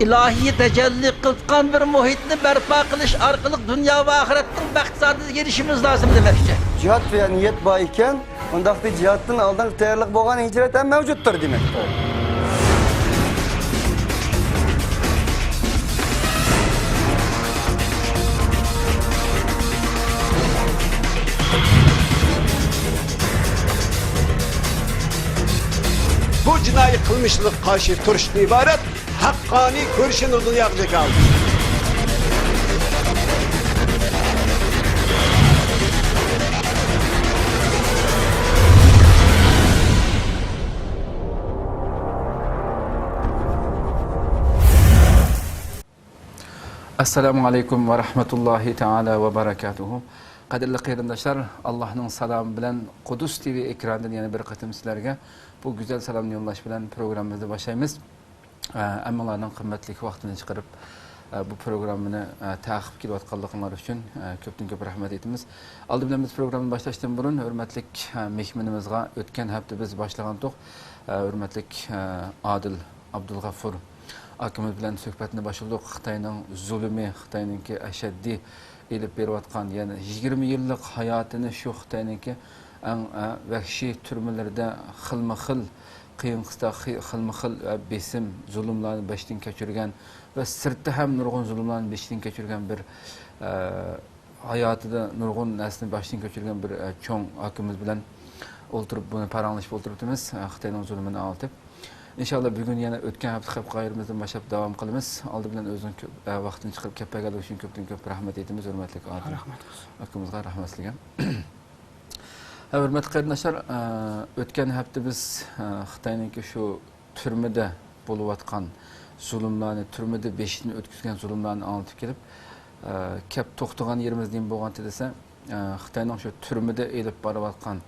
ilahi tecelli kılkan bir muhitni berpa kılış arkalık dünya ve ahiretin baktisadına gelişimiz lazım demekçe. Cihat veya niyet bağıyken, ondaki cihatın aldan tayarlık boğan hicreten mevcuttur demektir. Bu cinayi kılmışlık karşı turşun ibaret, hakkani görüşün uzun yakacak aldı. Assalamu alaikum ve rahmetullahi teala ve berekatuhu. Kadirli kıyırındaşlar, Allah'ın salamı bilen Kudüs TV ekranından yeni bir katım sizlerge bu güzel salamını yollaş bilen programımızda başlayımız. Emmalarının kıymetlik vaktini çıkarıp bu programını takip kilip atkallıklar için köp rahmet etimiz. Aldı bilen biz programın başlaştığım burun, hürmetlik mehminimizge ötken hafta biz başlagan toq, hürmetlik Adil Abdülgafur akımız bilen söhbetine başladık. Xitayning zulmü, Xitayninki aşaddi elip berip atkan, yani 20 yıllık hayatını şu Xitayninki en vahşi türmelerde xilma-xil, qiyinqista xilma-xil besim zulümlerini baştan keçirgen ve sırtı hem nurgun zulümlerini baştan keçirgen bir hayatı nurgun neslini baştan keçirgen bir çoğun akımız bilen olturup bunu paranlaşıp oturuptimiz Xitayning zulmünü altıp. İnşallah bugün yine ötken hafta qayırımızdan başlayıp devam kılımız. Aldı bilen özün vaktini çıkarıp kepege için köp rahmet etimiz. Hürmetlik Adil. Hakkımızga rahmetligen. Hürmetli kardeşler, ötken hafta biz Xitayninki şu türmede buluvatkan zulümlerini, türmede 5'ini ötküzgen zulümlerini anlatıp gelip kep toxtuğan yerimizden boğan dedese Xitayning şu türmede elip barıvatkan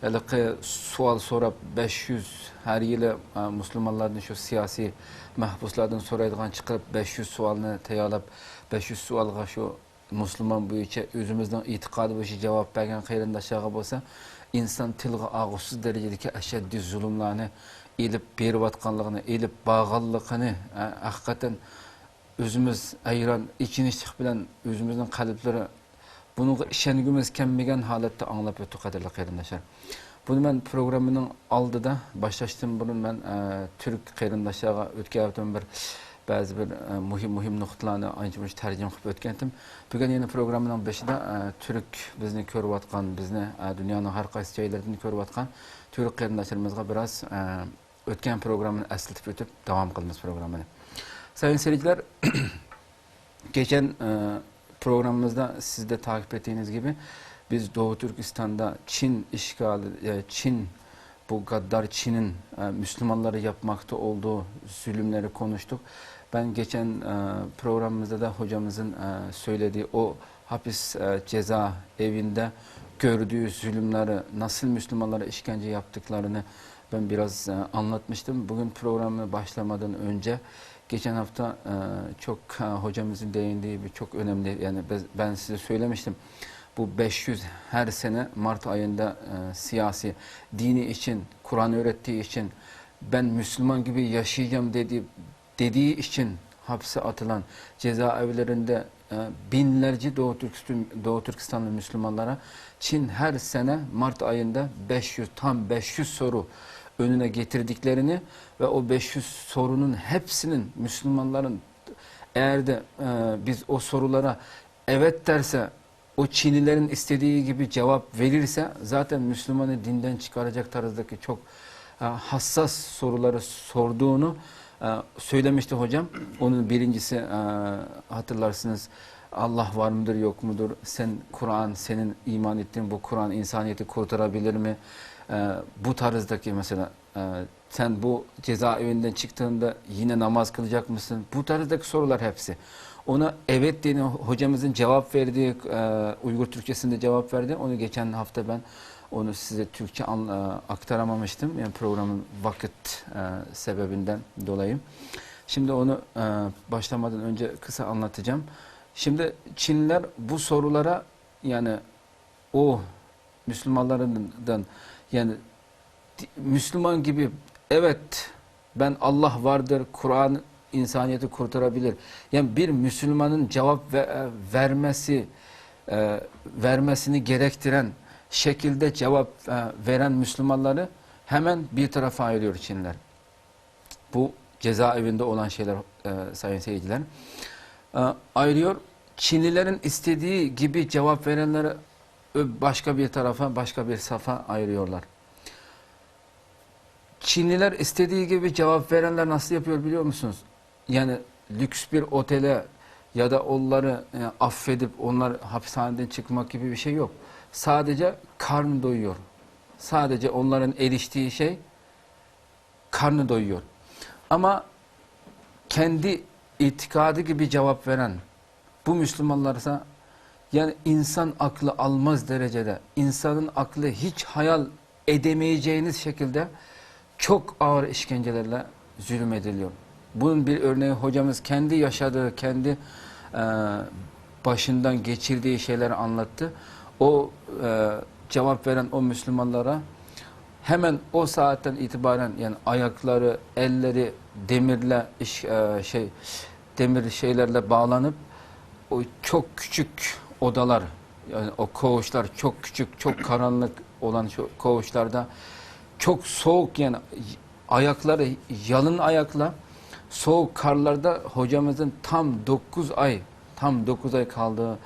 Elki sual sorab 500 her yılı Müslümanlardan şu siyasi mahpuslardan soraydıgan çıkıp 500 sualını tayalab 500 sualga şu Müslüman boyunca özümüzden itikadı boyunca cevap bergen kıyırındaşağı bolsa insan tilga ağusuz derecedeki aşaddi zulümlerini elip berip atkanlığını, elip bağallıqını hakikaten özümüz ayıran içinişlik bilen özümüzün kalipleri bunu işengimiz kemmegen halette anlap ötü kadarlı kıyırındaşlar. Bunu ben programının aldıda başlaştım bunun ben Türk kıyırındaşağı ötke yaptım bazı bir muhim noktalarını aynı tercih kılıp ötkendim. Bugün yeni programının beşinde Türk bizni körüp atkan, bizni dünyanın her qaysı şeylerini körüp atkan Türk kıyırındaşlarımızga biraz ötken programını esletip ötüp devam kılımız programını. Sayın seyirciler, geçen programımızda siz de takip ettiğiniz gibi biz Doğu Türkistan'da Çin işgali, Çin bu gaddar Çin'in Müslümanları yapmakta olduğu zulümleri konuştuk. Ben geçen programımızda da hocamızın söylediği o hapis ceza evinde gördüğü zulümleri, nasıl Müslümanlara işkence yaptıklarını ben biraz anlatmıştım. Bugün programı başlamadan önce geçen hafta çok hocamızın değindiği bir çok önemli, yani ben size söylemiştim. Bu 500 her sene Mart ayında siyasi, dini için, Kur'an öğrettiği için, ben Müslüman gibi yaşayacağım dediği için hapse atılan cezaevlerinde binlerce Doğu Türkistanlı Müslümanlara Çin her sene Mart ayında tam 500 soru önüne getirdiklerini ve o 500 sorunun hepsinin Müslümanların eğer de biz o sorulara evet derse, o Çinlilerin istediği gibi cevap verirse zaten Müslümanı dinden çıkaracak tarzdaki çok hassas soruları sorduğunu söylemişti hocam. Onun birincisi hatırlarsınız, Allah var mıdır yok mudur? Sen Kur'an, senin iman ettiğin bu Kur'an insaniyeti kurtarabilir mi? Bu tarzdaki mesela sen bu cezaevinden çıktığında yine namaz kılacak mısın? Bu tarzdaki sorular hepsi. Ona evet diye hocamızın cevap verdiği, Uygur Türkçesinde cevap verdi. Onu geçen hafta ben onu size Türkçe aktaramamıştım. Yani programın vakit sebebinden dolayı. Şimdi onu başlamadan önce kısa anlatacağım. Şimdi Çinliler bu sorulara, yani o Müslümanlardan, yani Müslüman gibi evet ben Allah vardır, Kur'an insaniyeti kurtarabilir. Yani bir Müslümanın cevap vermesini gerektiren şekilde cevap veren Müslümanları hemen bir tarafa ayırıyor Çinliler. Bu cezaevinde olan şeyler sayın seyirciler. Ayırıyor. Çinlilerin istediği gibi cevap verenleri başka bir tarafa, başka bir safa ayırıyorlar. Çinliler istediği gibi cevap verenler nasıl yapıyor biliyor musunuz? Yani lüks bir otele ya da onları affedip onlar hapishaneden çıkmak gibi bir şey yok. Sadece karnı doyuyor. Sadece onların eriştiği şey karnı doyuyor. Ama kendi itikadı gibi cevap veren bu Müslümanlarsa yani insan aklı almaz derecede, insanın aklı hiç hayal edemeyeceğiniz şekilde çok ağır işkencelerle zulmediliyor. Bunun bir örneği hocamız kendi yaşadığı, kendi başından geçirdiği şeyleri anlattı. O cevap veren o Müslümanlara hemen o saatten itibaren yani ayakları, elleri demir şeylerle bağlanıp o çok küçük odalar, yani o koğuşlar çok küçük, çok karanlık olan şu koğuşlarda çok soğuk yani ayakları yalın ayakla soğuk karlarda hocamızın tam 9 ay kaldığı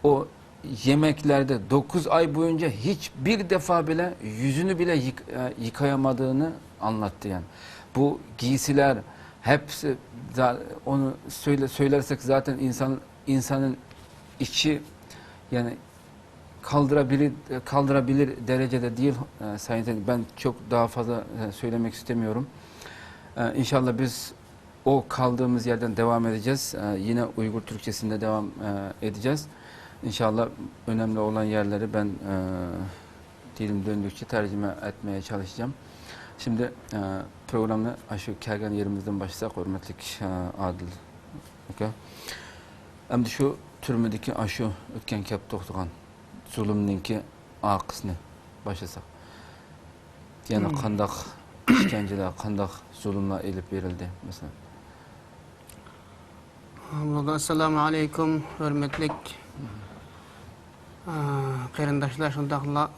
o yemeklerde 9 ay boyunca hiçbir defa bile yüzünü bile yıkayamadığını anlattı yani. Bu giysiler hepsi onu söylersek zaten insanın içi yani kaldırabilir derecede değil sayın seyirciler. Ben çok daha fazla söylemek istemiyorum. İnşallah biz o kaldığımız yerden devam edeceğiz. Yine Uygur Türkçesinde devam edeceğiz. İnşallah önemli olan yerleri ben dilim döndükçe tercüme etmeye çalışacağım. Şimdi programı aşı kelgen yerimizden başlasak hürmetlik Adil. Okay. Hem de şu türmedeki aşı ötken kep toxtugan zulümninki aqısını başlasak. Yani qandaq işkenceler, qandaq zulümler elip verildi mesela. Assalamu alaikum hürmetlik qarindaşlar şundaqla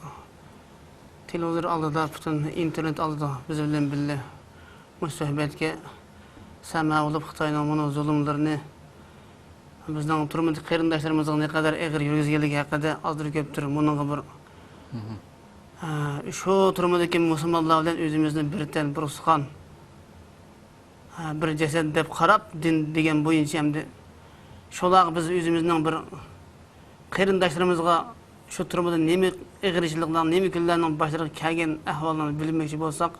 televizor aldıda bütün internet aldıda biz bilen bille müsahbetke sama olup Xitayning bunu zulümlerini bizden turmudi qarindaşlarımızın ne kadar egir yürgizgeligi haqida azdır köptür bunun bir şu turmudaki musulmonlar bilen özümüzni birten burusqan bir ceset dep qarab din degan boyunca hamda şolaq biz özümüzning bir qarindaşlarımızga şu turmada nemi egirçiliklarning nemi kunlarning başlarına kelgan ahvollarni bilmoqchi bo'lsak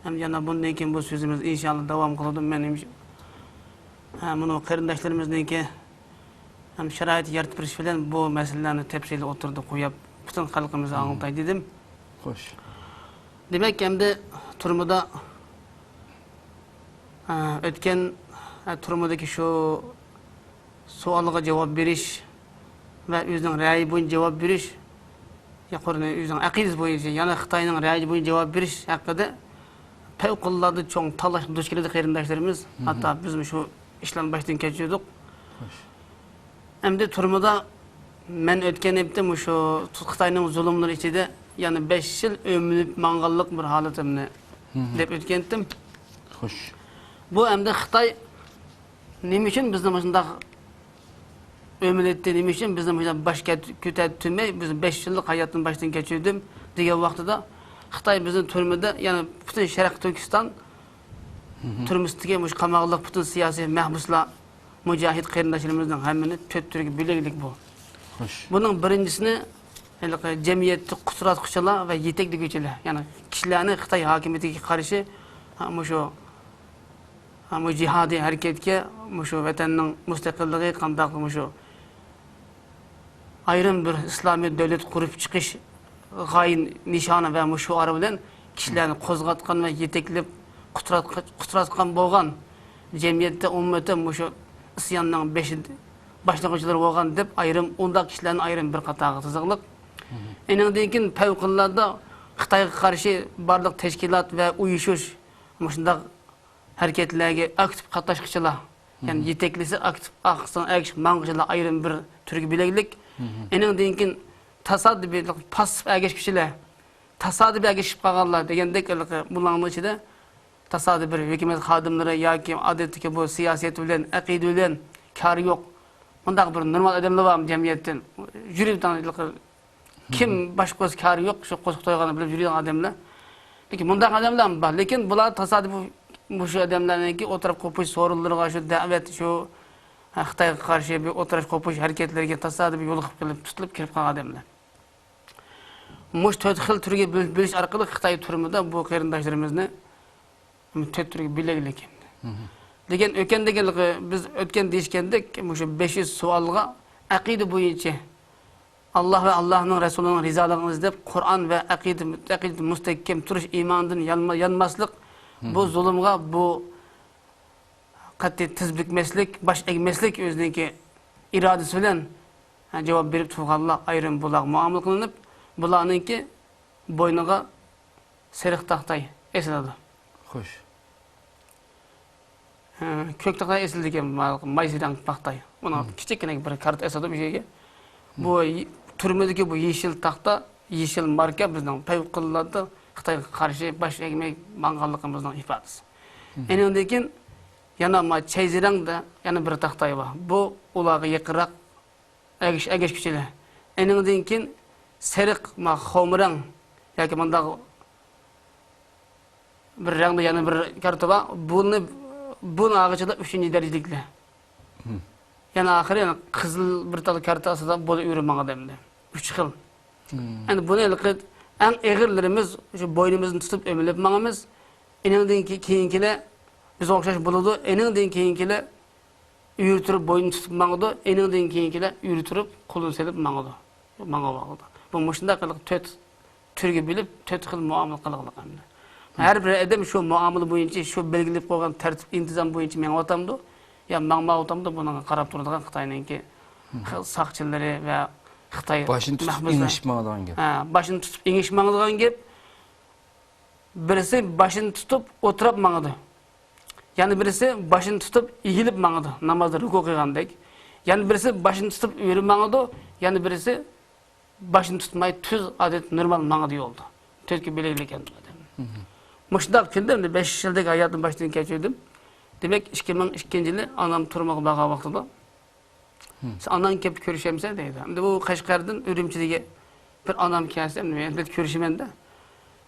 ham yana bundan keyin bu so'zimiz inshaalloh davom qiladi. Men bunu qarindaşlarımızniki ham sharoit yaratib berish bilan bu masalalarni tafsili o'tirdi qo'yib butun xalqimizga anglitay dedim. Xo'sh. Demek hamda turmada o'tgan turmadagi shu savolga javob berish ve özünün rəyi boyunca cevap veriş, yukarıda özünün aqidesi boyunca, yani Xitayning rəyi boyunca cevap veriş hakkında fevkalade çoğun talaş duş keldi qarindaşlarımız. Hatta biz şu işlerin baştan geçiyorduk. Hem de turmada men ötken heptim şu Xitayning zulümleri içinde yani 5 yıl ömürlük mangallık bir halatimni dep ötkendim. Hoş. Bu hem de Xitay neme için bizden başında ömür ettiğim için bizim hocam başka kötü tümey bizim 5 yıllık hayatın baştan geçirdim diye vaxtıda Xitay bizim türmede yani bütün Şərq Türkistan türmüstüge muş qamaqlıq bütün siyasi mahbuslar mücahid qarindaşlarımızdan hemini töttürüge bileglik bu. Hoş. Bunun birincisini cemiyeti kusurat kuşalar ve yetekli güçler yani kişilerini Xitay hakimiyetiga karşı mu cihadi hareketke şu vatanning mustaqilligi qandaq şu ayrım bir İslami devlet kurup çıkış gayin nişanı ve şu ara bilen kişilerini kozgatkan ve yeteklep kuturatkan bolgan cemiyette ümmete şu isyanның başlangıçları bolgan dep ayrım onda kişilerin ayrım bir qatağı tızıqlıq. Enindен keyin fevqillarda Xitayga karşı barlıq teşkilat ve uyuşuş şundaq hareketlerge aktif katlaşıkçılar. Yani yeteklisi aktif aksan akış mangıcılar ayrım bir türkü bileglik. Enin deyinkin tasadübi pasif ergeçkişiler. Tasadübi ergeçip kalganlar degендek bulanma içinde tasadübi bir hükümet xadimleri yoki adetdeki bu siyaset bilen, aqide bilen kari yok. Bundaq bir normal adamlar var cemiyetden. Jüri kim baş göz kari yok, şu qo'shiq to'yg'ani bilib yurgan adamlar. Lekin bundaq adamlar mı var? Lekin bular tasadübi bu şu adamlarınki oturup kopuş sorunlarına şu davet şu Xitayga qarshi bir o'tirish qo'pish hareketlerge tasadübi yo'liqib kelib tutilib kirib qolgan adamlar. Mush 4 xil turga bo'lish orqali Xitoy turmida bu qarindoshlarimizni 4 turga bileglik. Lekin o'tgandagiga biz o'tgan deyishgandek, shu 500 savolga aqida bo'yicha Allah ve Allah'ın Resulü'nün rizalarını izlep Kur'an ve akide müstehkem turuş imandan yanmaslık bu zulümga bu qat'iy tizbikmeslik, baş egmeslik özündeki iradesi bilen cevap berip turganlar ayrım bular muamele kılınıp bularınki boynuga seriq tahtay esiladi. Xo'sh. Kök tahtay esildi ekan maysidan tahtay. Ona kichikgina bir kart esadi bir şeyga. Bu türmedeki bu yeşil tahta, yeşil marka bizden payqıllarda Xitayga qarshi baş egmek mangallıqımızın ifadesi. Enindeki yana ma çayzirangda yana bir tahtay var. Bu ulağı yaqıraq egeş küçüler. Enindeki seriq ma xomrang yoki manda bir rangda yana bir kartı var. Bunu ağacıda 3. derecelikle. Yani ahire yani kızıl bir tal kartası da böyle ürünmen adamda. 3 xil. Yani bunu en eğirlerimiz şu boynumuzun tutup ömülüp mağımız. Enindeki keyinkile biz okşaş buludu. Enindeki keyinkile yürütürüp boynunu tutup mağıdı. Enindeki keyinkile yürütürüp kulunu selip mağıdı. Mağa bağlıdı. Bu muşunda kılık 4 türge bilip 4 xil muamele kılıqlık. Her bir adam şu muamele boyunca şu belgilip koygan tertip intizam boyunca men otamdı. Ya mağma otamda buna qarab turadigan Xitoyningki saqchilari va Xitoy Başını tutup ingishmadigan gap. Başını tutup ingishmadigan gap. Birisi başını tutup o'tirib mangdi. Yani birisi başını tutup egilib mangdi. Namazda ruku qilgandek. Yani birisi başını tutup yurib mangdi. Yani birisi başını tutmay tüz adet normal mangdi oldu. Türkiye bileglik ekan. Muşdaq keldim 5 yildagi hayatım başdan kechirdim. Demek 2002 yılı anam turmağa bağa vaxtida. Anan kep görüşemse deydi. Şimdi bu Qashqardan Ürümchiga bir anam kelsem, men görüşemen de.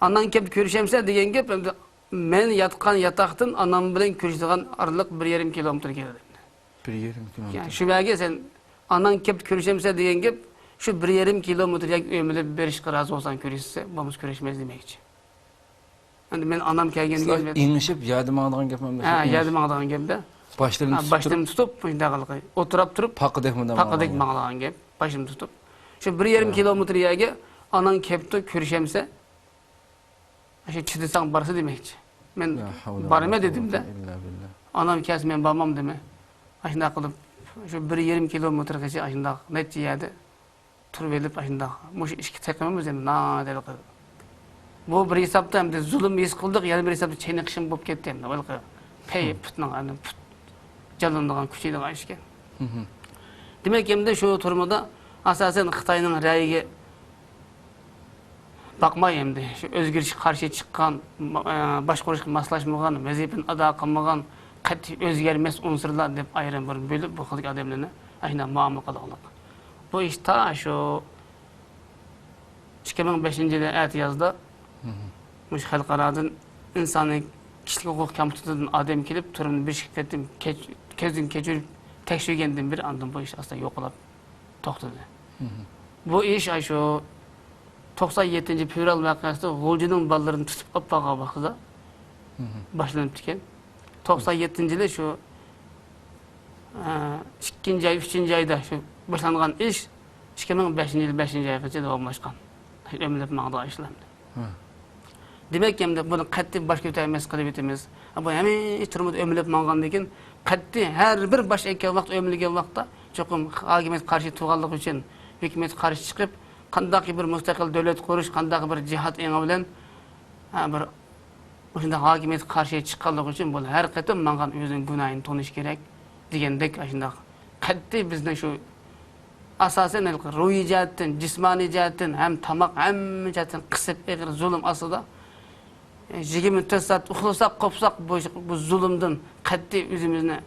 Anan kep görüşemse degan gap men yatqan yataqdan anam bilan görüşadigan araliq 1,5 kilometr keladi. 1,5 kilometr. Yani şu belge sen anan kep görüşemse degan gap şu 1,5 kilometr yak ömülüp berishga razı olsan görüşse, bamız görüşmez demekçi. Yani men anam kelgen gelmedi. İngişip yadımağıdan gap memle. Yadımağıdan gap da. Başlarını tutup, oturup turup, paqadak mağlagan gap, başımı tutup. Şu 1,5 kilometr yaga anan kepti görüşemse, şu çıdısan barsı demekçi. Men barıma dedim de, anam kes men barmam deme. Aşında kılıp, şu 1,5 kilometr geçe aşında netçi yedi, turup edip aşında. Muş işki tekmemiz yani, na deli kılıp. Bu bir hesapta hem de zulüm es kıldık, yani bir hesapta çeynekşim bulup ketdi hem de. Pey putnan, canlandığın küçüğüyle ayışken. Demek hem de şu turmada asasen Xitayning ra'yiga bakmay hem de şu özgürlüş karşı çıkan, başqurishga maslashmagan, vazifani ado qilmagan, qat'iy o'zgarmas unsurlar deb ayrim bir bo'lib bu xil odamlarni aynan muomala qiladilar. Bu ish ta şu 2005-yilda atiyazda mush xalqaradan insoniy kişilik hukuk komitetinden adam kelip turumni bir şirketim kezdin keçirip tekşirgendim bir andan bu iş aslında yok olup toxtadı. Bu iş ay şu 97. fevral vakasında G'o'ljining balalarını tutup appağa vaqtida başlanıp diken. 97. yılı şu 2. ay, 3. ayda şu başlangan iş 2005 yılı 5. aygacha davomlashgan. Ömürlep mağda işlemdi. Demek ki bunu qat'iy başka bir emas qilib etamiz. Bu hem turmada ömürlep mağdan degan qat'iy her bir baş ekkan vaqt ömürlegen vaqtda cho'qim hokimiyat qarshi turganligi uchun hükümet qarshi chiqib qandaq bir mustaqil davlat qurish, qandaq bir jihat eng bilan bir Oşunda hakimiyet karşıya çıkanlık için bu her qatam mangan özünün günahını tanış gerek degendek aşında qattiq bizden şu asasen ruhiy jihatdan, jismoniy jihatdan hem tamaq hamma jihatdan qisib egir zulm asida 24 saat uxlasak, qopsak bu zulmdan qattiq özümüzni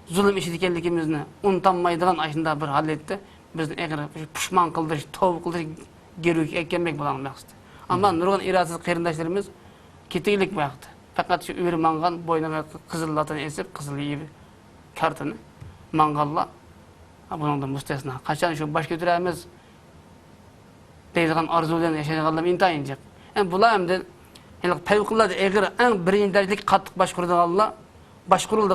zulm işi ekanligimizni unutanmaydigan aşında bir holatda bizni egir pushmon qildirish, tavba qildirish gerek ekanmek bulan maqsad. Ama nurg'un irodasiz qarindoshlarimiz ketinglik vaqt. Faqat şu ürü mangan boynuna qızıllatını esip qızıl yiyip kartını mangalla bunun da müstesna. Kaçan şu baş götüremiz deyilgan arzularını yaşayacağım intayin jek. En bular hem de fevqulade egir en birinci derecelik qattiq başkuruldu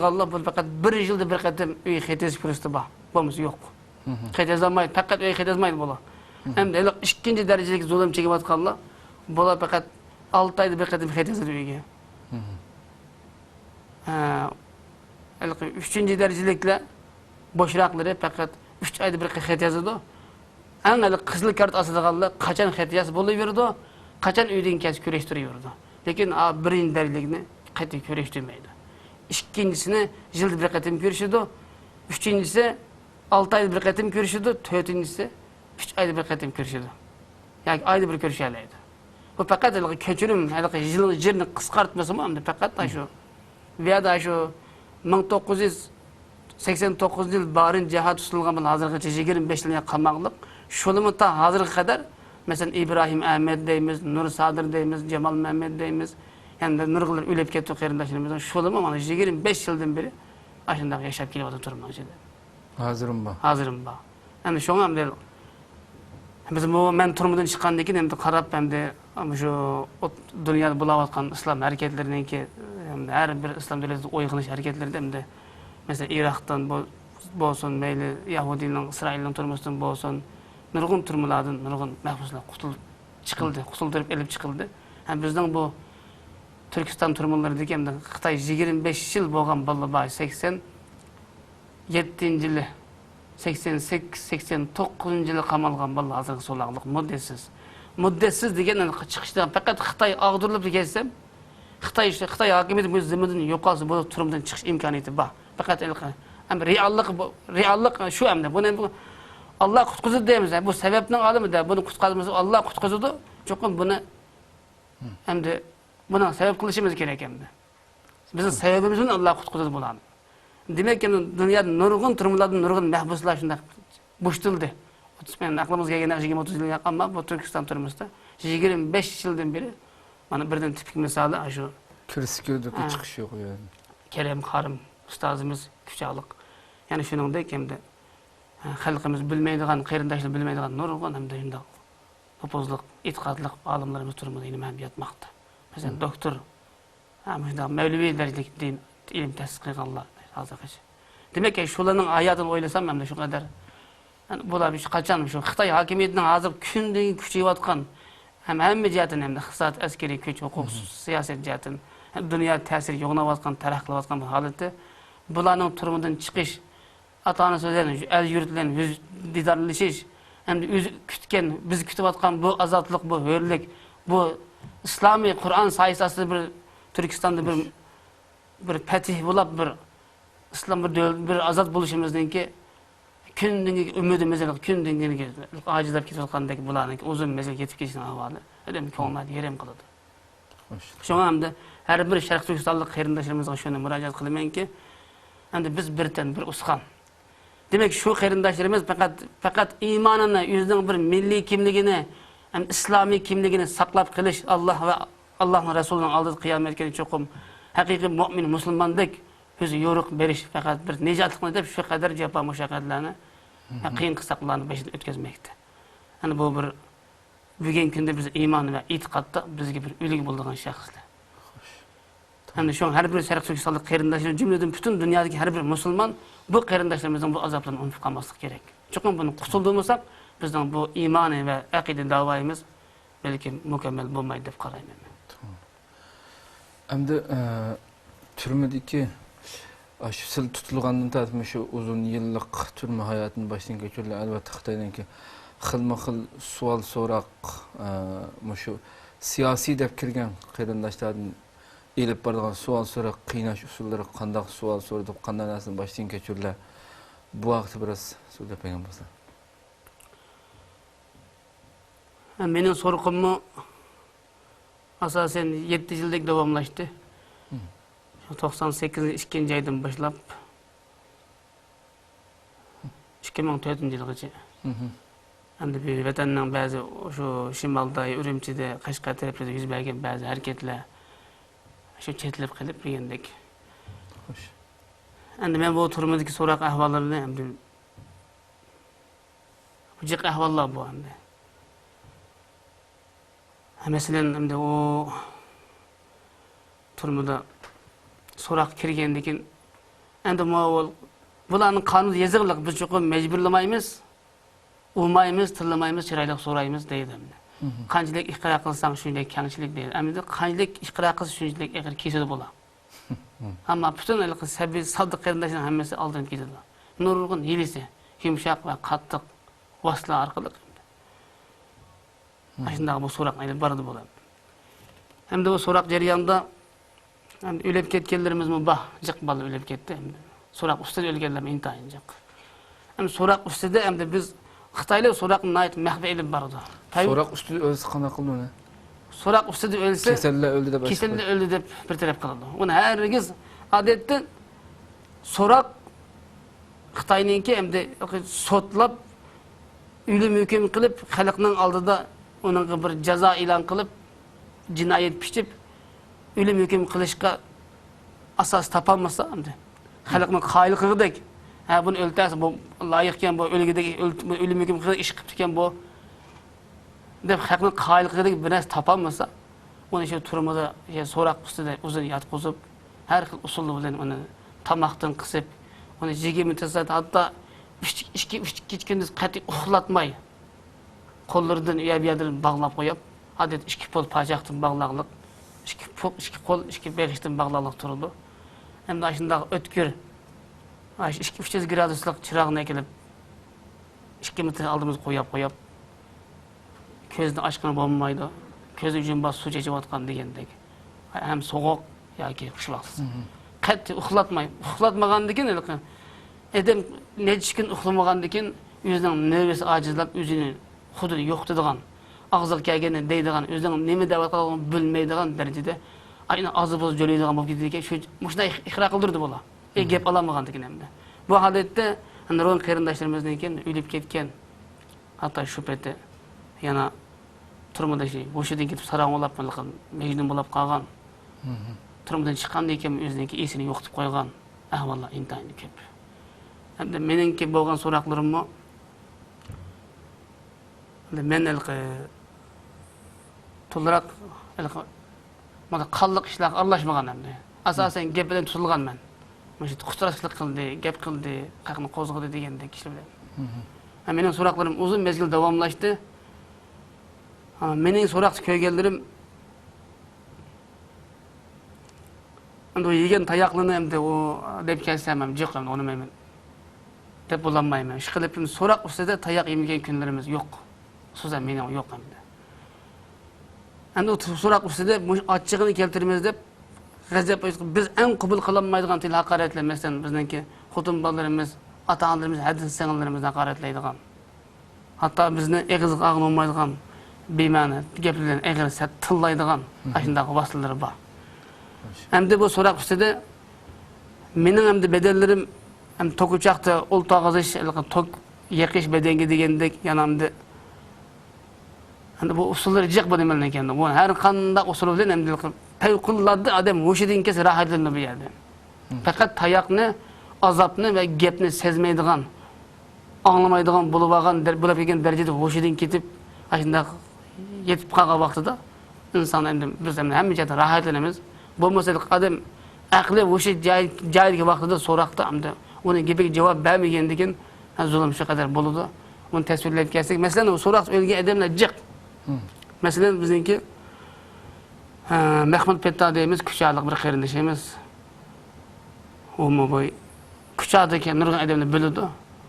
Allah bu faqat bir yılda bir qatam uy xetez kurustu ba. Bomuz yok. Xetez almaydı. Faqat uy xetez almaydı bular. Hem de ikinci derecelik zulüm çekip atqanlar bular faqat 6 ayda bir qatam xetez uyga. Üçüncü derecelikle boşrakları fakat 3 ayda bir xet yazıdı. En kızıl kart asıdığanlar kaçan xet yazı buluverdi, kaçan üydün kes küreştiriyordu. Lakin birinci derecelikni xeti küreştirmeydi. İkincisini yılda bir qatam görüşürdü. Üçüncüsü 6 ayda bir qatam görüşürdü. Dördüncüsü 3 ayda bir qatam görüşürdü. Yani ayda bir görüşerlerdi. Bu fakat köçürüm, yılını kıskartması mı? Fakat da şu veya da şu 1989 yıl barın cihat usulungan bilan hazırgacha 25 yilga qamoqliq. Şolimi ta hazırga kadar mesela İbrahim Ahmed deymiz, Nur Sadir deymiz, Cemal Mehmet deymiz. Yani nurg'ular o'lib ketdi qarindoshlarimiz. Şolimi mana 25 yıldan beri aşında yaşap kelyapti turman içinde. Hazırım ba. Hazırım ba. Yani şoňa hem de biz bu men turmudan çıkandan keyin hem de qarap hem de şu dünyada bulayotgan islom harakatlarininki her bir islom devleti oyg'unish hareketlerinde hem de mesela Irak'tan bolsun, meyli Yahudi'nin, İsrail'in turmusdan bolsun, nurgun turmulardan, nurgun mahbuslar qutuldurup elip çıkıldı. Hem bizden bu Türkistan turmuları hem de Xitay 25 yıl bolgan balla 87 yılı 88-89 yılı qamalgan balla hazırgı solaqlıq müddessiz. Müddessiz degen çıkıştan fakat Xitay ağdırılıp gelsem Xitay hakimiyeti bu zimmidan yoqalsa bu turumdan çıkış imkaniyeti var. Fakat reallik şu emde bunu Allah kutkuzu deymiz. Bu sebepnin alımı da bunu kutkuzu Allah kutkuzudu. Çokum bunu hem de buna sebep kılışımız gerek hem de. Bizim sebebimizin Allah kutkuzu bulan. Demek ki dünyada nurgun turumlardan nurgun mahbuslar şunda boştuldu. Ben aklımız gelgen 20-30 yıl ama bu Türkistan turumuzda 25 yıldan beri bana birden tipik misali şu Kirsikiyordaki çıkış yok yani. Kerem Karım ustazımız küçük. Yani şunundayken hem de halkımız bilmeydiğin, qarindoshlar bilmeydiğin nurgun hem de şunda popozluq, itikadlık alimlerimiz turumunda yine hem yatmakta. Mesela doktor, şunda Mevlevi derecelik din ilim tahsis qilganlar hazırgacha. Demek ki şularning hayatını oylasam hem de şu kadar yani bular şu kaçan şu Xitay hakimiyetining hazır kündegi kuchayotgan hamma jihatdan hem de iqtisod, askeriy kuch, huquq, siyoset jihatdan dünya ta'siri yo'g'nayotgan, taraqqilayotgan bu holatda bularning turmudan chiqish, ata-ona so'zlarini, el yurtlarni yüz didarlashish, hem de kütken, biz kütüyotgan bu azatlık, bu hürlik, bu İslami Kur'an sayesinde bir Türkistan'da bir fetih bulab bir İslam bir azat buluşumuzdan ki kündüngü ümidimizin kündüngü acizlap ketayotgandaki bularning uzun mezgil ketip ketishini ahvoli ödem ko'ngilni yerim qiladi. Şoňa hem de her bir Şarq Türkistanlyk qarindoshlarymyzga şunu mürajaat qilamanki, endi biz birden bir usqan. Demek şu qarindoshlarimiz fakat imanını, yüzünün bir milli kimligini, hem İslami kimligini saqlab qilish Allah ve Allah'ın Resulü'nün aldığı kıyametken çokum haqiqiy mu'min musulmondik o'zi yo'riq berish faqat bir nejatlikni deb shu qadar jafo mushaqqatlarni qiyin qisaqlarni beshini o'tkazmoqda. Yani bu bir bugungi kunda biz iymon va e'tiqodda bizga bir o'lik bo'lgan shaxslar. Hem de şu her bir Şarq Türkistanlyk qarindoshlar jumladan butun dunyodagi har bir musulmon bu qarindoshlarimizning bu azoblarni unutib qolmaslik kerak. Çünkü bunu qutulduğumuzda bizning bu iymoni va aqida davoyimiz belki mukammal bo'lmaydi deb qarayman. Endi türmedeki şu sil tutulgandan tartib şu uzun yıllık türme hayatını baştan geçirdiler. Elbette Xitaydan ki xilma-xil sual so'roq şu siyasi deb kirgan qarindoshlardan elip bargan sual sorak, kıynaş usulları, kandak sual sorup, kandan aslında başlayın keçürler. Bu vakti biraz söylep ayın bolsa. Menin soruqummu asasen 7 yıllık davamlaştı. 98 aydan başlap 2004 yılgacha. Endi bir vatanning bazı şu şimalda, Ürümçide, Qashqar taraflarda yüz bergen bazı hareketler şu chetlep qilib degandek. Hoş. Endi men bu turmadagi so'roq ahvollarini endi jiq ahvollar bu endi. Masalan endi o turmada so'roq kirgandan endi bularning qonunda yozig'liq biz cho'qim majburlamaymiz, umaymiz, tillamaymiz, chiroyli so'raymiz deydi endi. Qanchalik iqro qilsang shunday kangchilik deydi. Endi qanchalik iqro qilsa shunchalik ig'ir kesadi bo'ladi. Ama bütün ılıkı sebebi saldık kardeşlerin hemmesi aldığını gidiyor. Nurgun hilisi, yumuşak ve katlık vasıla arkalık. Aşında bu sorak neyle barıdı bu. Hem de bu sorak ceryanında ölüp ketkenlerimiz mi bah, cık balı ölüp ketti. Sorak ustadı ölgenlerime intayın cık. Hem sorak ustadı hem de biz Xitaylı sorakın ait mehve ilim barıdı. Sorak üstü ölse kana kıldı ne? Sorak ustadı ölse Keselle öldü de başka. Keselle öldü de bir taraf kaldı. Onu herkes adette sorak Xitayninki hem de sotlap ölüm hüküm kılıp halkının aldıda onun bir ceza ilan kılıp cinayet pişip ölüm hüküm kılışka asas tapanmasa hem de halkının haylıkıdek ha bunu ölterse bu layıkken bu ölüm hüküm kılıp iş kıptıken bu deb halkının haylıkıdek biraz tapanmasa onu şu turmada sorak üstüde uzun yatqızıp her xil usulü bilen onu tamaktan kısıp onu jege mütesaat hatta üç gündüz qat'iy uxlatmay qo'llaridan uyabiyadan bağlap qo'yib adet ikki qo'l pajaqdan bağlaqliq ikki qo'l ikki beg'ishdan bağlaqliq turdi. Endi shunday o'tkir 300 graduslik chirog'ni kelib 2 metr oldimizga qo'yib ko'zni ochqani bo'lmaydi. Ko'zi jumboq suv chechayotgan degandek. Ham so'g'oq yoki qishloqsiz. Qat'iy uxlatmagandan keyin edem neçkin uxlamagandan keyin o'zining nervisi ajizlab o'zini xuddi yo'qotadigan, og'ziga kelganda deydigan, o'zining nima deyotganini bilmaydigan darajada aynan og'zi bo'z jo'laydigan bo'lib ketdi ekan. Shunday iqro qildirdi bola. Gap olamagandan keyin hamda. Bu holatda nurg'un qarindoshlarimizdan keyin o'lib ketgan, hatto shu paytda yana turmada o'shadan ketib sarang'olab qolgan, majnun bo'lib qolgan. Turmadan chiqqandan keyin o'ziniki esini yo'qotib qo'ygan ahvollar intayin ko'p. Endi meningki bo'lgan so'roqlarimni men to'liq mana qalliq ishlar aralashmagan endi. Asosan gap bilan tutilgan men. Mana shu quturashlik qildi, gap qildi, qaqni qo'zg'adi degandek ishlar bilan. Mening so'roqlarim uzun mezgil davomlashdi. Mening so'roqni ko'rganlarim endi yegan tayoqlarni endi u deb kelsam ham yo'q, uni men deb bulanmayman. Shu qilib so'roq ustida tayoq yemagan kunlarimiz yo'q. So'zam mening yo'q endi. Endi o so'roq ustida ochchig'ini keltiramiz deb g'azab biz eng qabul qilinmaydigan til haqoratlar, masalan bizningki xotin bolalarimiz, ota-onalarimiz, hadis singillarimizni haqoratlaydigan. Hatto bizni eg'iz qag'in olmaydigan bema'ni gaplarni eg'ir tillaydigan ashunday vositalar bor. Endi bu so'roq ustida mening endi bedellarim hem tok uçakta ol tağızış, tok yakış bedenge degandek yanamda. Hani bu usulları cık bu demelden kendi. Bu her kanda usulü bilen hem de tevkulladı adam hoşidin kes rahatlandı bir yerde. Fakat tayakını, azapını ve gepni sezmeydiğen, anlamaydiğen, bulubağan, bulabilgen derecede hoşidin ketip aşında yetip kalkan vaxtıda insan hem de biz hem de rahatlanımız. Bu mesela adam aklı hoşid cahilki vaxtıda sorakta hem de onun gibi cevap vermeyenden keyin zulüm şu kadar buludu. Onu tasvirleyip kelsek. Mesela o sorak ölgen adamlar cık. Mesela bizimki Mehmet Petta deyimiz küçağlık bir qarindoshimiz. O mu boy küçağdaki nurg'un adamlar bildi.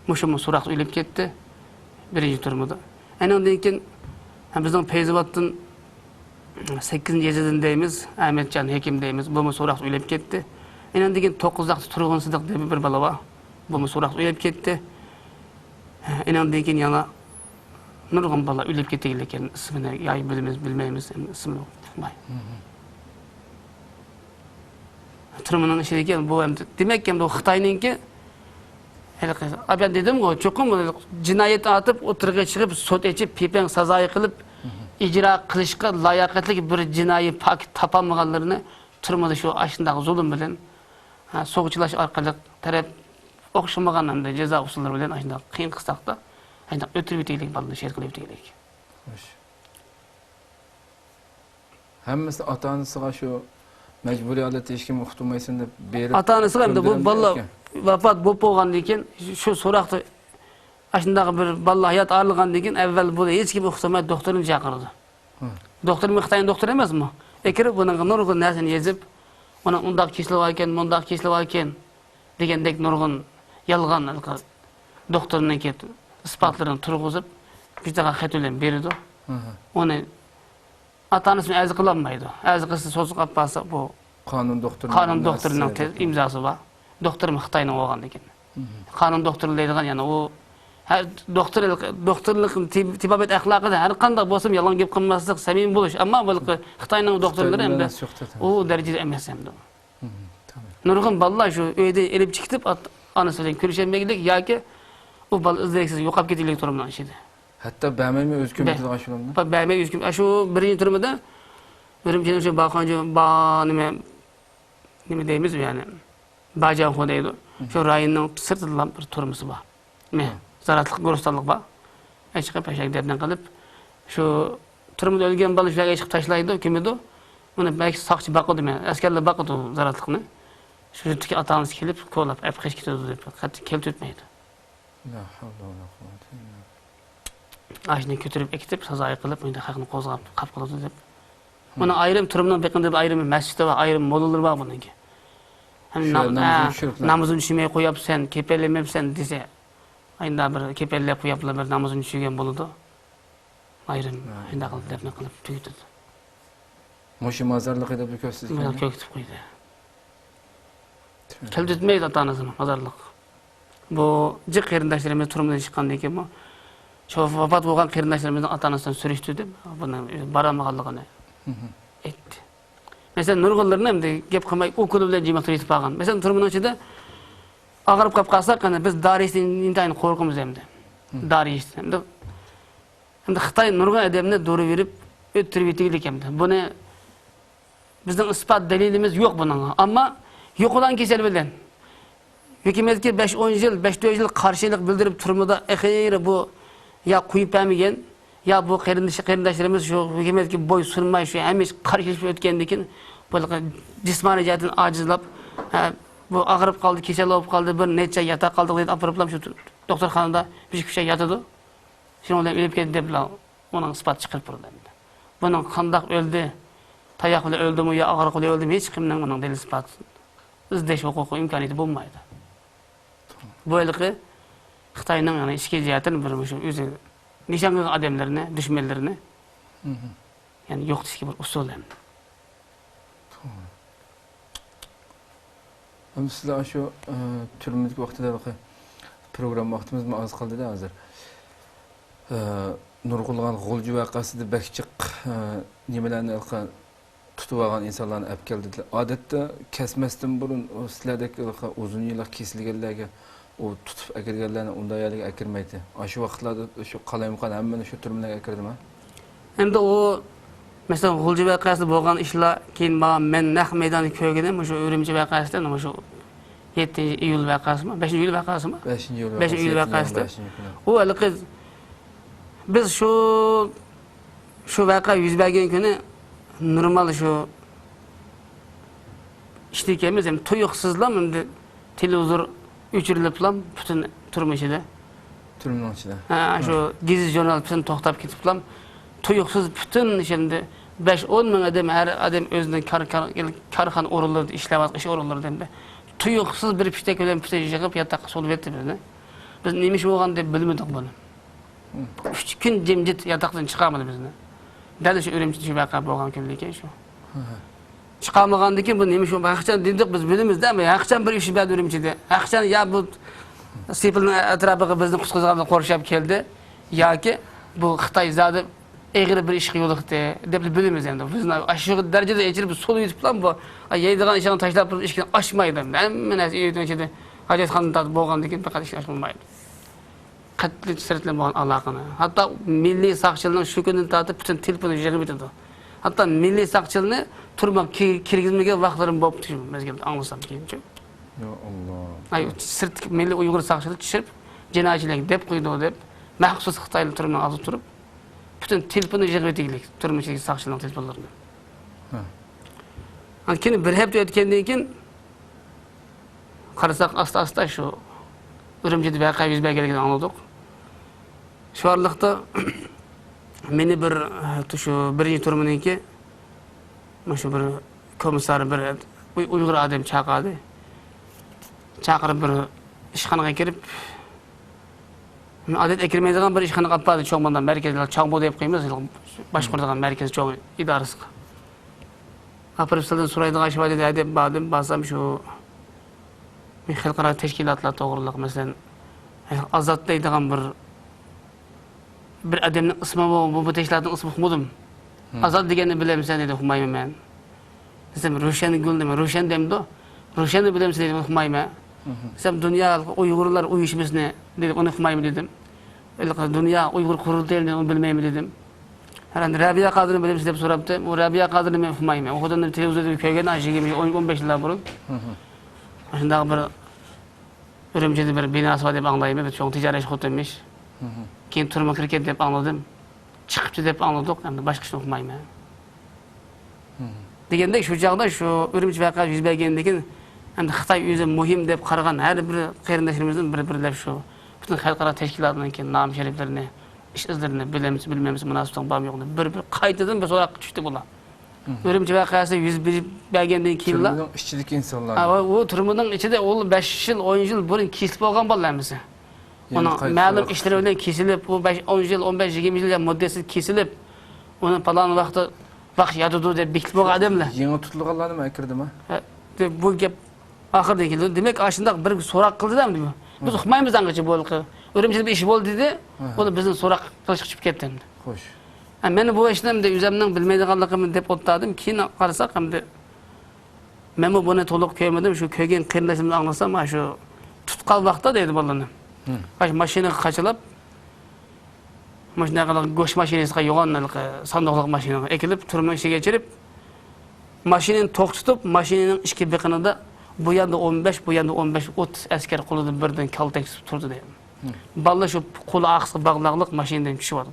Muşumu sorak ölüp ketdi. Birinci turmada. Ondan keyin bizning Feyzoboddan 8 yezidin deymiz, Ahmetcan Hekim deymiz. Bu Suraq öylep ketdi. Enen degen 9-daqçı Turgun Sıdık diye bir bala var. Bu Suraq öylep ketdi. Enen degen yana nurgun bala öylep ketdi eken ismini yay bilmeymiz ismini tutmay. Turmunun işi eken bu demek ki bu Xitayninki ben dedim o çokum cinayet atıp oturga çıkıp sot içip pipen sazayı kılıp icra kılışka layakatlı bir cinayi pak tapamaganlarını turmada şu aşındaki zulüm bilen soğuçulaş arkalık taraf okşamagandan da ceza usulları bilen aşında kıyın kıstakta aşında ötürü biteylik balını şerkili biteylik. Hemmesi ata-anasıga şu mecburi alet eşki muhtumaysın dep berip Ata-anası da bu balla vafat bolup bolgandan keyin şu soraқты aşındaki bir balla hayat ağırlıgandan keyin evvel bu hiç kim uqsamay doktorunu çağırdı. Doktor mu Xitayın doktor emas mı? Ekirip bunun nurgun narsani yezip ona undaq kesilip alken, mundaq kesilip alken degендek nurgun yalgan doktorundan keyin ispatlaryny turguzup bizga xat bilen berdi. Onu ata-anasını əzi qılanmaydı. Əzi qısı sosuq appası bu kanun doktorunun imzası var. Doktor mu Xitayning bolgandan keyin. Kanun doktoru deydigan yani o her doktorluk tibabet ahlakı da her qanday bolsam yalan gep qilmaslik, samimiy bo'lish. Ammo bu Xitayning doktorlari ham o darajada emas ham. Nurgun ballar şu öyde elip çıkıp anası bilen görüşemegilik yoki o bal izleksiz yo'qolib ketganlik turumdan işidi. Hatta bämemi öz kömekli aşulamda. Bäme öz kömek. Şu birinci turumda birinci şu baxancı nime deymiz yani. Bacan hodaydı. Şu rayonning sirtidan bir turumusu var. Zaratlık, gorustanlık var. Eşiqe peşek derden kalıp şu turumda ölgen balı şuraya eşiq taşlaydı, kimidi. Onu belki saqçı bakıdı men. Askerler bakıdı zaratlıkını. Şu ata-anası kelip kolap, ep keş ketedi dep. Qattiq kelip ötmeydi. La havla ve la kuvvete illa billah. Aşını götürüp ekitip sazayı kılıp mıydı hakkını kozgap kap kılıdı dep. Ona ayrım turumdan bekinde bir ayrım mescidi var, ayrım molalar var bununki. Hem namazını düşürmeye koyup sen, kepelemep sen dese. Ayında bir kepellep koyuplar bir namazını düşürgen boludu. Ayrım ayında kılıp defne kılıp tüydü. Moşi mazarlık edip bir kösüz. Mazar köktüp koydu. Kelip etmeydi ata-anasını mazarlık. Bu cık kerindaşlarımız turumdan çıkandan keyin bu. Şu vafat bolgan kerindaşlarımızın ata-anasından sürüştü dep, buna baramagandygını etti. Mesela nurgullarını hem de gep kılmay okulu bilen jemaqtır etip algan. Mesela turumdan içinde ağırıp kap kalsak hani biz daristen intayın korkumuz hem de. Daristen hem de Xitay nurgun edemine doğru verip öttürüp etkilik hem de. Bunu bizden ispat delilimiz yok bunun. Ama yok olan kesel bilen. Hükümetki 5-10 yıl, 5-4 yıl karşılık bildirip turumda ehir bu ya kuyup emigen ya bu kerindaşlarımız şu hükümetki boy sunmay şu hemiş karşılık ötkendikin böyle cismani jihatdan acizlap bu ağırıp kaldı, kesel olup kaldı, bir neçe yatak kaldı deyip apırıplam şu doktorxanada bir şey yatıdı. Şimdi ondan ölüp ketdi dep onun ispat çıkırıp burada. Bunun qandaq öldü, tayak bilen öldü mü ya ağırık bilen öldü mü hiç kimden bunun delil ispat izdeş hukuku imkaniyeti bulmaydı. Böyleki Xitayning yani içki jihatını bir şu özü nişan adamlarını, düşmanlarını yani yok dişki bir usul hem. Hem sizler şu türümüzdeki vaxtida program vaxtımız mı az kaldı da hazır. Nurgulgan Gulcu vakasıda bekçik nimelerni tutup algan insanlarni ep keldiler. Adette kesmesden burun o sizlerdeki uzun yıllar kesilgenlerge o tutup ekirgenlerni unda yerlere ekirmeydi. Şu vaxtlarda şu kalayımkan hemen şu türümlerge ekirdi mi? Hem de o mesela Gulcu vakasıda bolgan işler keyin men naq meydanı köygeden şu Ürümçi vakasıdan ama şu 7 iyul vakası mı? 5 iyul vakası mı? 5 iyul vakasıda. O alıqı biz şu vaka yüz bergen günü normal şu iştikemiz hem tuyuksuzlam hem de televizor öçüriliplam bütün turmuşida. Türümün içinde. Şu gizli jurnal bütün toxtap ketiplam. Tuyuksuz bütün şimdi 5-10 min adam her adam özünden karxan orullarda işlep iş orullarda hem de tuyuksuz bir piştek bilen piştek yığıp yatak sol verdi bizni. Biz nemiş bolgan dep bilmedik bunu. 3 gün jemjit yataktan çıkamadı bizni. Däl şu Ürümçide şu vaka bolgan kimligi şu. Çıkamagandaki keyin bu neme şu hakçan dedik biz bilimiz dämi? Hakçan bir işi bäl Ürümçide. Hakçan ya bu Sipil'in etrafıga bizni qusquzganda qorşap keldi yoki bu Xitoy zady egri bir iş ýolukdy dep bilimiz endi. Bizni aşağı derecede ejirip sol yutip lan bu yeydigan işini taşlap bir işini açmaydı. Hemen ýetişdi. Hajatxanada tatyp bolgandan keyin fakat işini açmaýdy. Katly sirtlen bolgan alaqany. Hatta milli sakçylygyň şu günden tatyp bütün telefonu ýerine bitdi. Hatta milli sakçylygyny turmak kirgizmege wagtlarym bolup düşüp mezgilde anlasam keyin. Ya Allah. Ay sırt milli Uygur sakçılık çişirip cenazelik dep koydu dep mahsus Xitaylı turunu alıp turup bütün telefonu jegetilik turmuşdaki sakçılığın telefonlarını. Hani kendi bir hep ötkendiğin keyin qarasak asta şu Ürümçide vaka yüz bergeligini anladık. Şu aralykda meni bir şu birinci turmununki şu bir komissar bir Uygur adam çaqady. Çaqırıp bir işxanaga kirip adet ekirmeydigan bir işxana qapadı çoğmandan merkezler çağbo dep qoýmaz başqurdigan merkez çoğ idarasy. Apırıp saldan suraydygan aşyba dedi adep badım basam şu halkara teşkilatlar toğruluk mesela azat deydigan bir adamın ismi bu teşkilatın ismi Hmudum. Azat degeni bilemsen dedi Humayma men. Desem Ruşen Gül deme Ruşen demdi. Ruşen'i bilemsen dedim Humayma. Desem dünya Uygurlar uyuşmasını dedim onu Humayma dedim. Dünya Uygur kurultayını onu bilmeymi dedim. Herhalde Rabia Kadır'ını bilemsen dep soraptı. O Rabia Kadır'ını men Humayma. O kadar televizyonda köygen aşı gibi 15 yıllar burun. Aşındağı bir Ürümçide bir binası var dep anlayayım. Çok ticari iş koymuş. Keyin turma kirket dep anladım. Çıkıpçı dep anladık. Hem de başka şey okumayım. Degende şu çağda şu Ürümçi vaka yüz bergendikin hem de Xitay özü muhim dep qaragan her bir qeyrindaşlarımızın bir şu bütün halkara teşkilatından keyin nam şereflerini, iş izlerini bilmemiz münasibetden bağım yoğunu. Bir qaytadan bir sorak düştü bula. Ürümçi vakası yüz bergendikin keyin la. Turmudun işçilik insanlar. O turmudun içinde ol 5 yıl 10 yıl burun kesilip bolgan bollarmız. Onun ma'lum işleri bilen kesilip bu 10 yıl 15-20 yıl muddeti kesilip onun falan vaqtı yadıdı dep bekilip bolgan adamlar. Yeni tutulganlarni mı kirdimi? Bu gep ahırda keldi. Demek aşında bir sorak kıldı da mı? Biz uqmaymiz angacha bolqı. Ürümçide bir iş boldu dedi. O bizden sorak kılıç çıkıp ketdi. Xoş. Men bu işlemde de üzemden bilmeydiganlygymı dep otladım. Keyin qarasak hamda men bunu toluq köymedim. Şu köygen qırındaşımды anlasam şu tutkal vaqtda dedi bolany. Baş maşina qaçılap maşinaga goş maşinasiga yoğanlyk sandoqlyk maşinaga ekilip turma işe geçirip maşinani toqtutup maşinanın içki biqinida bu yanda 15 bu yanda 15 30 asker qulundan birden kaltak turdu dedi. Balla şu qulu aqsı bağlaqlyk maşinadan düşüp aldı.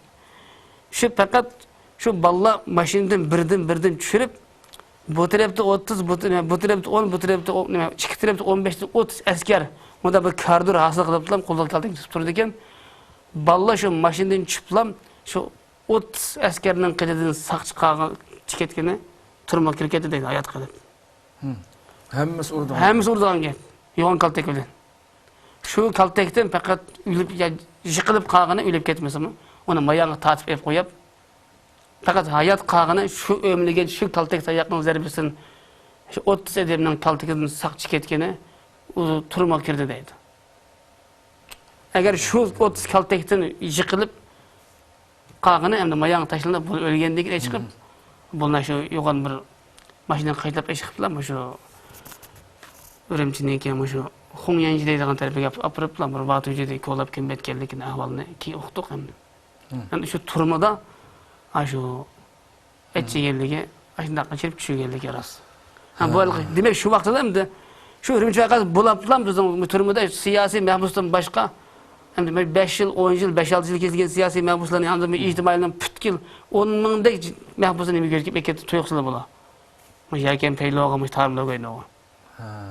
Şu fakat şu balla maşinadan birden düşürüp bu tarafta 30 bu tarafta 10 bu tarafta 2 tarafta 15 30 asker onda bir kardur hasıl qılıplam quldan kaltak turdu eken balla şu maşinadan çıplam şu 30 askerinin qilidan saqçı qağı çiketkeni turma kirketi deydi hayat qilib. Hemmesi orada. Hemmesi orada get. Yoğun kaltak bilen. Şu kaltaktan fakat ülüp yıkılıp qağını ülüp ketmesimi onu mayağı tatip ep qoyup fakat hayat qağını şu ömlüge şu kaltakta yaqın zerbesin şu 30 edemnin kaltakından saqçı ketkeni o turma kirdi deydi. Eğer şu 30 kaltaktan yıkılıp qağını hem de mayağı taşlanıp bunu ölgendeki çıkıp bunlar şu yoğun bir maşinadan qaytlap eşiqiplar şu Ürümçideki ama şu Xunyanji deydigan tarafiga apırıplar bir vaqt öncede kolap kim betkenlikinin ahvalını ki uqtuq hem. Yani şu turmada şu etçi yerligi aşında kaçırıp düşürgenlik yaras. Bu demek şu vaqtda hem de şu Ürümçi vakası bulaplan bizim turmada siyasi mahbusdan başka hem de 5 yıl 10 yıl 5-6 yıl kesilgen siyasi mahbusların yanında ictimaiyle pütkil 10 mingdek mahbusdan emi görüp eketi tuyuqsılı bola. Yaken peyloğamış tarımda koydu o.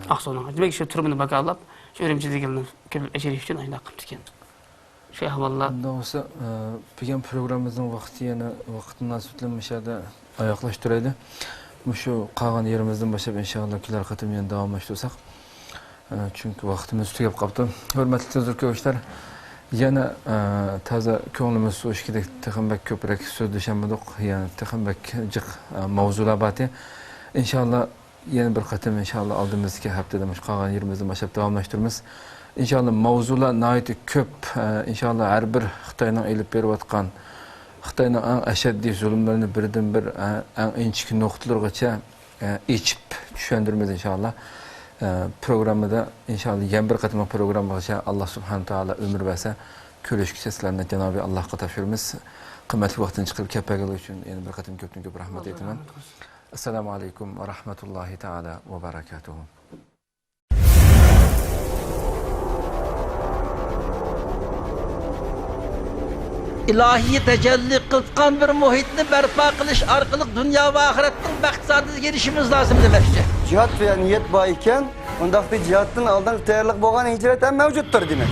Aqsonun. Demek şu turumunu bakalap, şu Ürümçidekilerin köp eşerif için ayna qıptı eken. Şu ahvallar. Bunda olsa, bugün programımızın vaqti yana vaqtından sütlenmişədə ayaqlaşdıraydı. Şu qalğan yerimizden başlayıp inşallah kiler qatım yana davamlaşdırsak. Çünkü vaxtımız tügəp qaptı. Hörmətli tezürkövüşlər, Yana taza ko'nglimiz so'yishgidek texmbek ko'proq so'zlashamdik. Yani texmbek jiq mavzular bati. İnşallah yeni bir qatim inşallah aldığımızki haftada mush qolgan yerimizda boshlab davomlashtiramiz. İnşallah mavzular nihoyatda ko'p. İnşallah har bir Xitoyning elib berayotgan Xitoyning eng ashaddiy zulmlarini birdan bir eng inchik nuqtalargacha ichib tushundiramiz inşallah. Programda inşallah yan bir qatim programgacha Allah subhanahu taala ömür verse ko'rishga sizlarni Janobi Allohga topshiramiz. Qimmatli vaqtini chiqarib kelganligi uchun yana bir qatim ko'pdan ko'p rahmat aytaman. Assalomu alaykum va rahmatullohi taala va barakatuh. İlahiy tecelli kılkan bir muhitni berpa qilish orqali dunyo va oxiratning baxt saodatiga erishimiz lozim demoqchi. Cihat veya niyet var iken, ondaki cihatın aldan tayyorlık boğan hicret hem mevcuttur demek.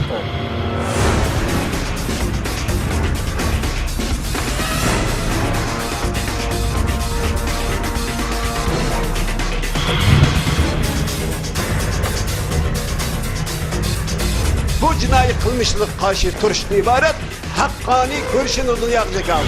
Bu cinayi kılmışlık karşı turuşdan ibaret hakkani görüşünü dünyaya kaldı.